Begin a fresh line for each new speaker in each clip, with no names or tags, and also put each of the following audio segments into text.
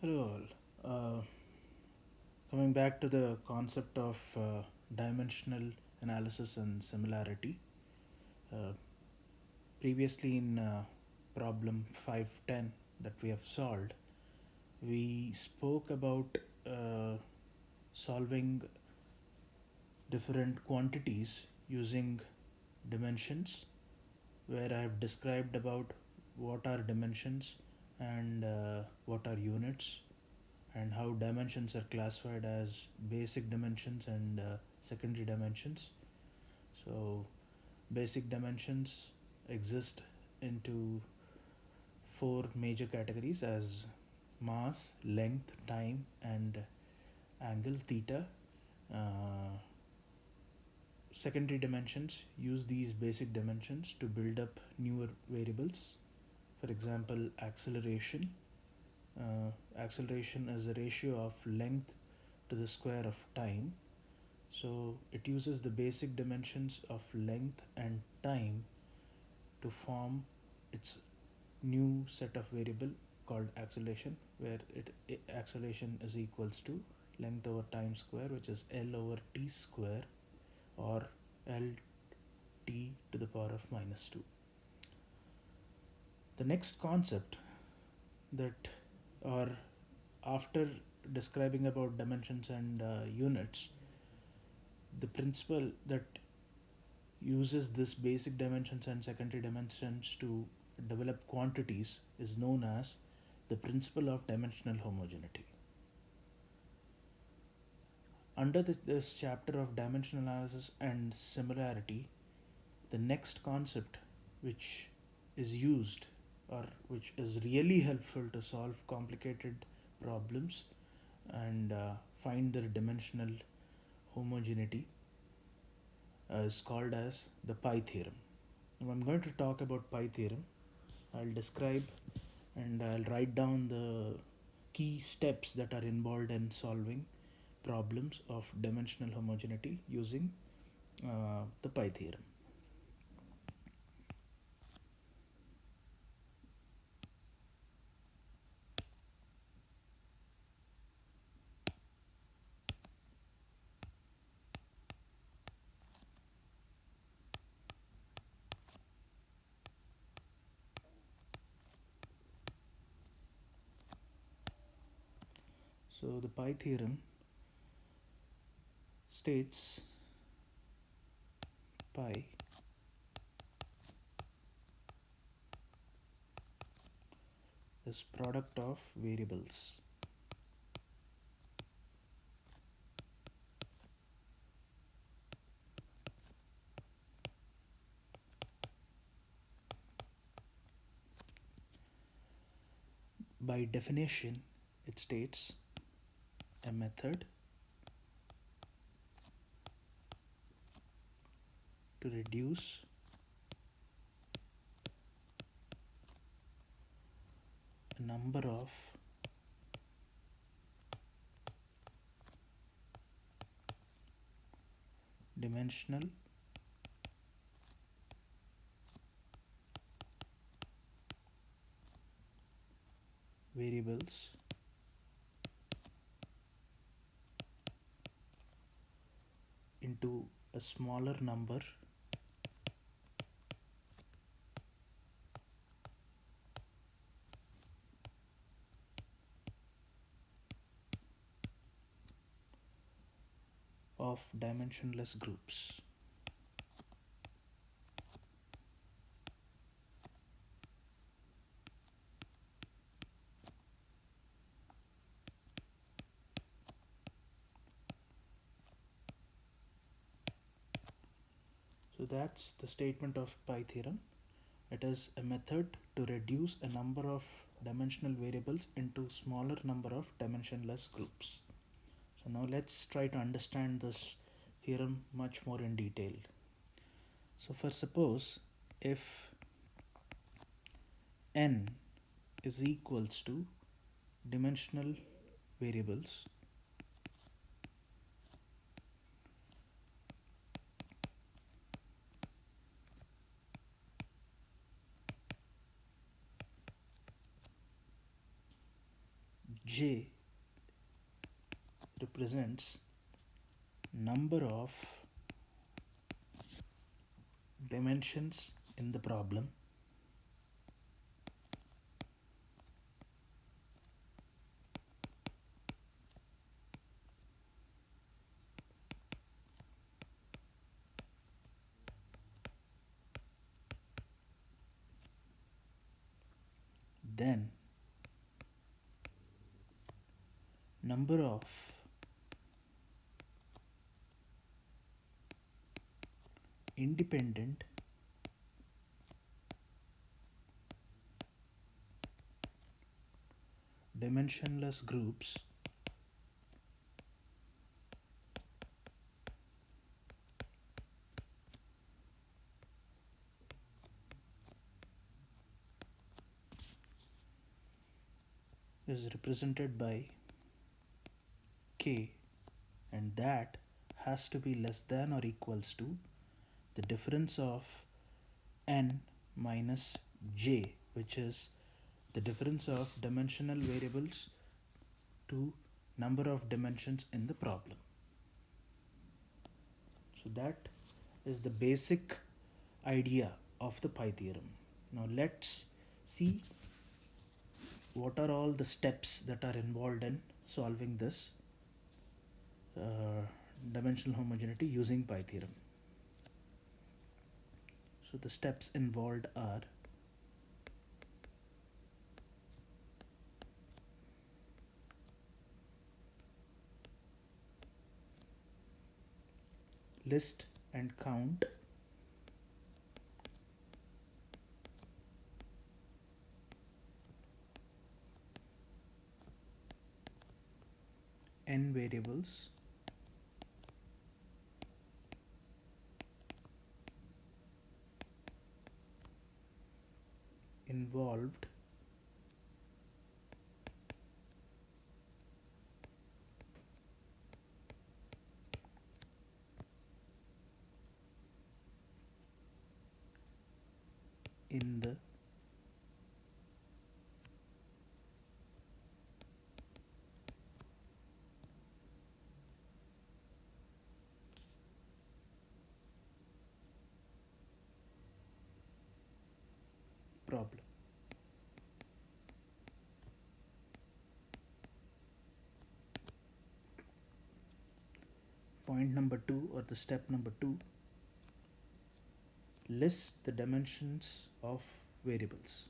Hello all. Coming back to the concept of dimensional analysis and similarity. Uh, Previously in problem 510 that we have solved, we spoke about solving different quantities using dimensions, where I have described about what are dimensions and what are units, and how dimensions are classified as basic dimensions and secondary dimensions. So, basic dimensions exist into four major categories as mass, length, time, and angle theta. Uh, Secondary dimensions use these basic dimensions to build up newer variables. For example, acceleration. Acceleration is a ratio of length to the square of time. So it uses the basic dimensions of length and time to form its new set of variable called acceleration, where acceleration is equals to length over time square, which is L over t square, or L t to the power of minus 2. The next concept that, or after describing about dimensions and units, the principle that uses this basic dimensions and secondary dimensions to develop quantities is known as the principle of dimensional homogeneity. Under this chapter of dimensional analysis and similarity, the next concept which is used, or which is really helpful to solve complicated problems and find their dimensional homogeneity, is called as the Pi theorem. Now I'm going to talk about Pi theorem. I'll describe and I'll write down the key steps that are involved in solving problems of dimensional homogeneity using the Pi theorem. So the Pi theorem states pi is product of variables. By definition, it states a method to reduce a number of dimensional variables into a smaller number of dimensionless groups. So that's the statement of Pi theorem. It is a method to reduce a number of dimensional variables into smaller number of dimensionless groups. So now let's try to understand this theorem much more in detail. So for suppose if n is equals to dimensional variables J represents number of dimensions in the problem, then number of independent dimensionless groups is represented by K, and that has to be less than or equals to the difference of n minus j, which is the difference of dimensional variables to number of dimensions in the problem. So that is the basic idea of the Pi theorem. Now let's see what are all the steps that are involved in solving this dimensional homogeneity using Pi theorem. So the steps involved are: list and count n variables involved in the problem. Point number 2, or the step number 2, list the dimensions of variables.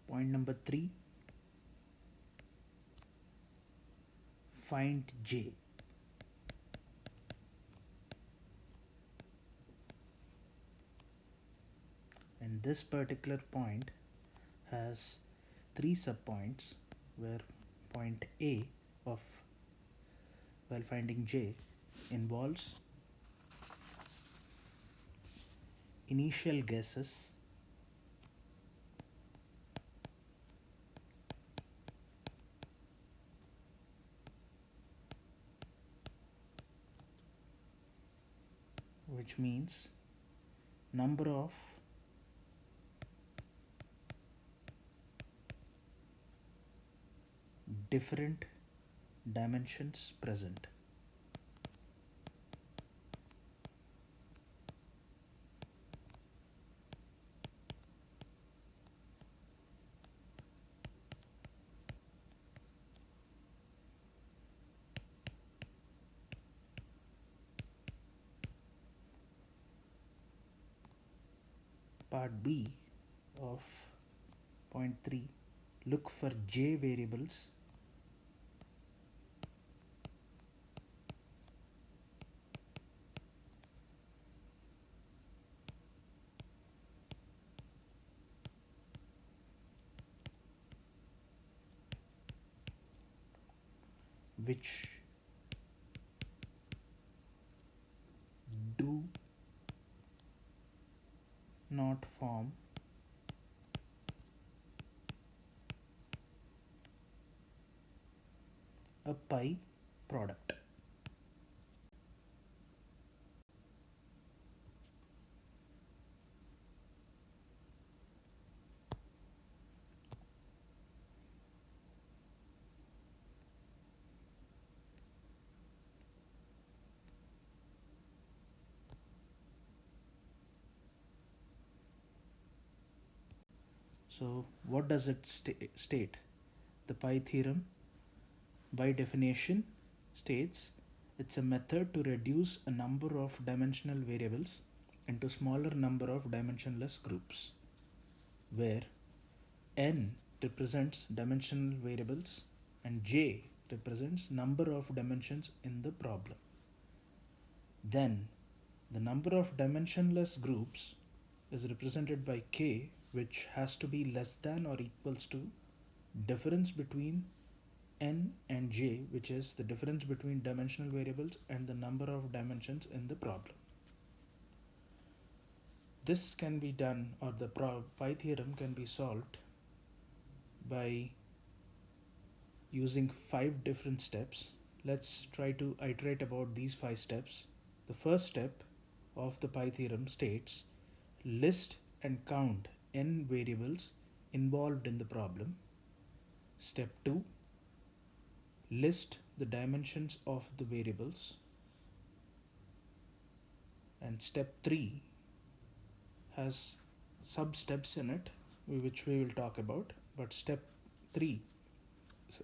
Point number 3, find j. And this particular point has 3 subpoints, where point A of while finding j involves initial guesses, which means number of different dimensions present. Part B of point 3, look for j variables which do not form a pi product. So, what does it state? The Pi theorem, by definition, states it's a method to reduce a number of dimensional variables into smaller number of dimensionless groups, where n represents dimensional variables and j represents number of dimensions in the problem. Then the number of dimensionless groups is represented by k, which has to be less than or equals to difference between n and j, which is the difference between dimensional variables and the number of dimensions in the problem. This can be done, or the Pi theorem can be solved by using 5 different steps. Let's try to iterate about these 5 steps. The first step of the Pi theorem states list and count n variables involved in the problem. Step 2, list the dimensions of the variables. And step 3 has sub steps in it, which we will talk about. But step 3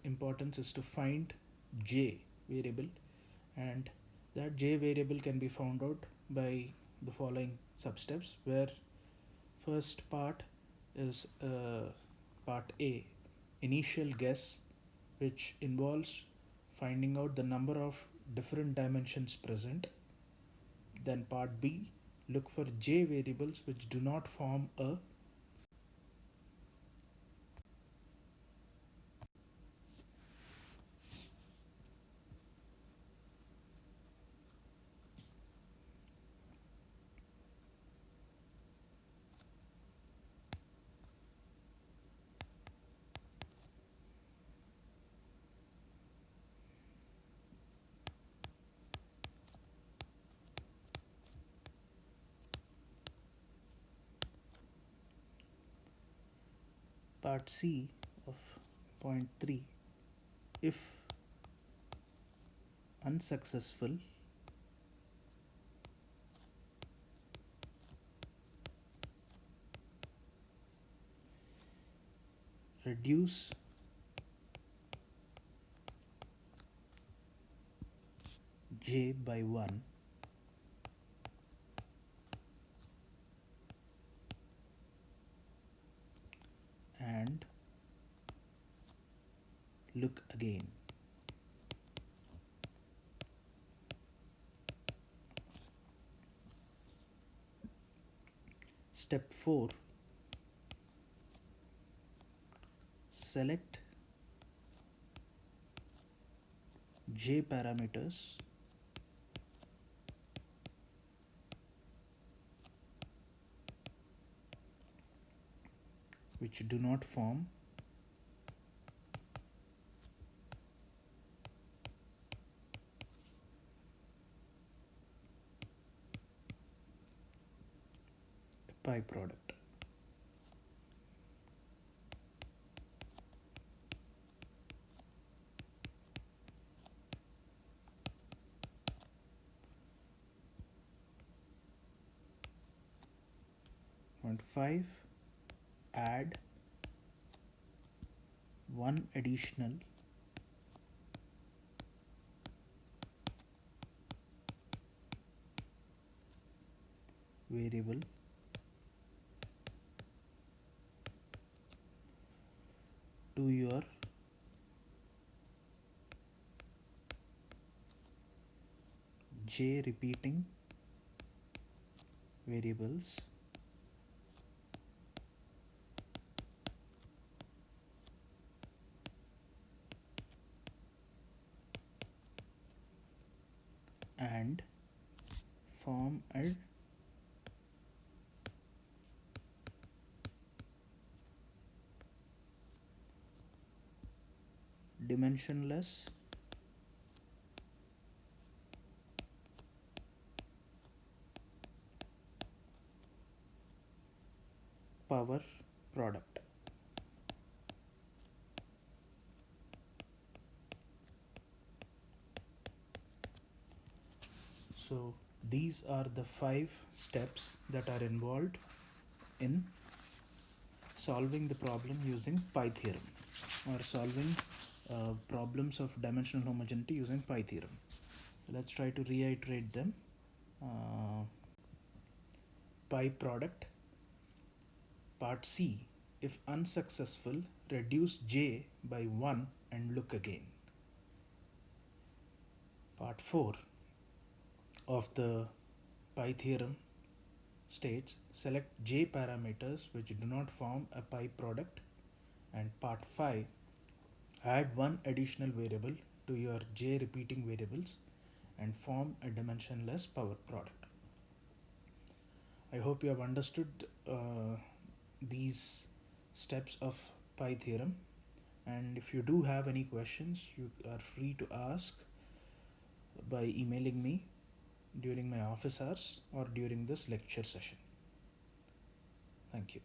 importance is to find j variable, and that j variable can be found out by the following sub steps, where first part is part A, initial guess, which involves finding out the number of different dimensions present. Then part B, look for j variables which do not form a part C of point 3. If unsuccessful, reduce j by 1 and look again. Step 4, select j parameters which do not form a pi product. Point 5, add one additional variable to your j repeating variables and form a dimensionless power product. So these are the 5 steps that are involved in solving the problem using Pi theorem, or solving problems of dimensional homogeneity using Pi theorem. Let's try to reiterate them. Uh, Pi product. Part C. If unsuccessful, reduce J by 1 and look again. Part 4 of the Pi theorem states select J parameters which do not form a Pi product. And part 5, add one additional variable to your J repeating variables and form a dimensionless power product. I hope you have understood these steps of Pi theorem, and if you do have any questions, you are free to ask by emailing me during my office hours or during this lecture session. Thank you.